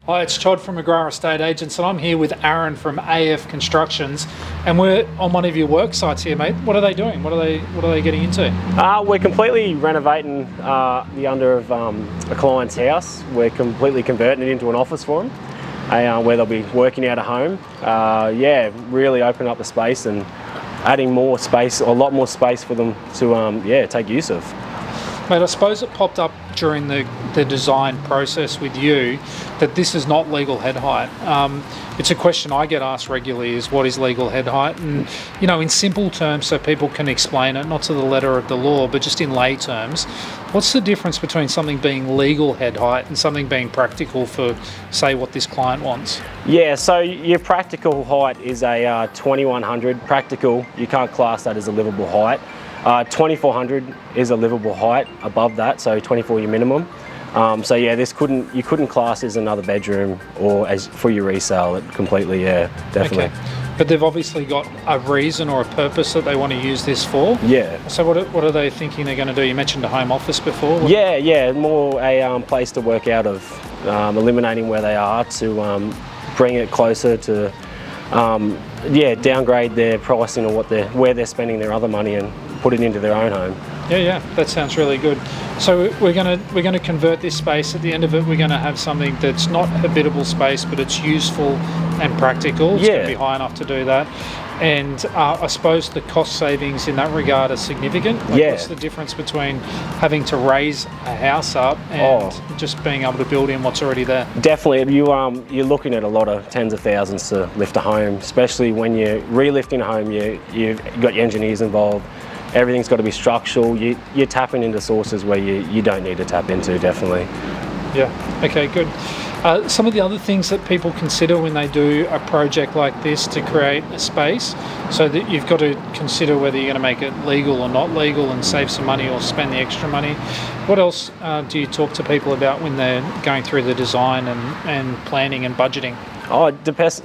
Hi, it's Todd from McGrath Estate Agents, and I'm here with Aaron from AF Constructions, and we're on one of your work sites here, mate. What are they doing? What are they getting into? We're completely renovating the under of a client's house. We're completely converting it into an office for them, where they'll be working out of home. Really opening up the space and adding more space, a lot more space for them to take use of. Mate, I suppose it popped up during the design process with you that this is not legal head height. It's a question I get asked regularly, is what is legal head height? And, you know, in simple terms, so people can explain it, not to the letter of the law, but just in lay terms, what's the difference between something being legal head height and something being practical for, say, what this client wants? Yeah, so your practical height is a 2100. Practical, you can't class that as a livable height. 2400 is a livable height above that, so 24 your minimum. You couldn't class as another bedroom or as for your resale. It completely, definitely. Okay. But they've obviously got a reason or a purpose that they want to use this for. Yeah. So what are they thinking they're going to do? You mentioned a home office before. More a place to work out of, eliminating where they are to bring it closer to, downgrade their pricing or where they're spending their other money and put it into their own home. Yeah, that sounds really good. So we're going to convert this space. At the end of it, we're going to have something that's not habitable space, but it's useful and practical. It's going to be high enough to do that. And I suppose the cost savings in that regard are significant. What's the difference between having to raise a house up and just being able to build in what's already there? Definitely, you're looking at a lot of tens of thousands to lift a home, especially when you're relifting a home. You've got your engineers involved. Everything's got to be structural. You're tapping into sources where you don't need to tap into, definitely. Yeah, okay, good. Some of the other things that people consider when they do a project like this to create a space, so that you've got to consider whether you're going to make it legal or not legal and save some money or spend the extra money. What else do you talk to people about when they're going through the design and planning and budgeting? It depends.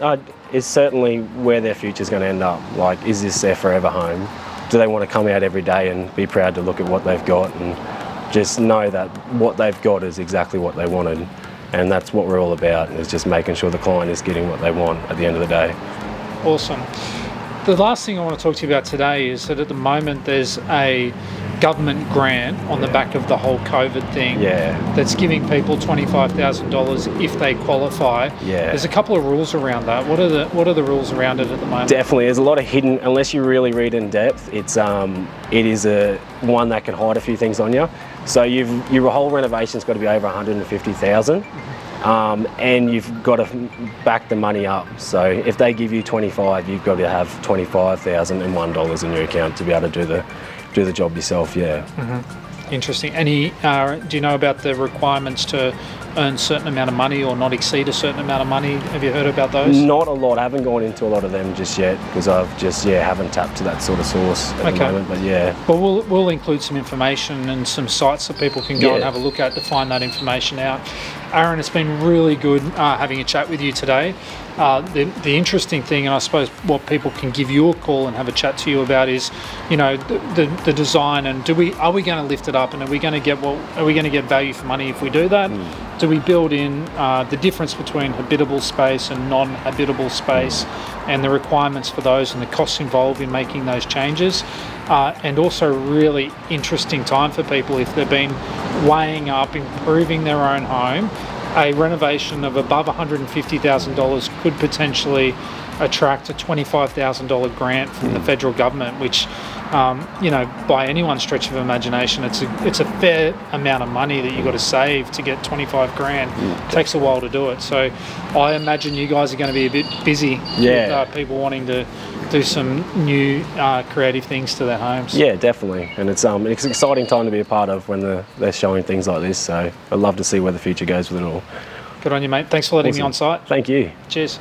It's certainly where their future's going to end up. Like, is this their forever home? Do they want to come out every day and be proud to look at what they've got and just know that what they've got is exactly what they wanted? And that's what we're all about, is just making sure the client is getting what they want at the end of the day. Awesome. The last thing I want to talk to you about today is that at the moment there's a government grant on the back of the whole COVID thing that's giving people $25,000 if they qualify. There's a couple of rules around that. What are the rules around it at the moment? Definitely, there's a lot of hidden, unless you really read in depth. It is a one that can hide a few things on you. So your whole renovation's got to be over 150,000. And you've got to back the money up. So if they give you 25, you've got to have $25,001 in your account to be able to do the job yourself. Interesting. Do you know about the requirements to earn a certain amount of money or not exceed a certain amount of money? Have you heard about those? Not a lot. I haven't gone into a lot of them just yet because I've just haven't tapped to that sort of source at the moment. But well, we'll include some information and some sites that people can go and have a look at to find that information out. Aaron, it's been really good having a chat with you today. The interesting thing, and I suppose what people can give you a call and have a chat to you about, is, you know, the design, and are we going to lift it up, and are we going to get value for money if we do that? Do we build in the difference between habitable space and non-habitable space, and the requirements for those and the costs involved in making those changes? And also really interesting time for people if they've been weighing up improving their own home. A renovation of above $150,000 could potentially attract a $25,000 grant from the federal government, which, by anyone's stretch of imagination, it's a fair amount of money that you've got to save to get 25 grand. It takes a while to do it. So I imagine you guys are going to be a bit busy with people wanting to do some new creative things to their homes. Yeah, definitely. And it's an exciting time to be a part of when they're showing things like this. So I'd love to see where the future goes with it all. Good on you, mate. Thanks for letting me on site. Thank you. Cheers.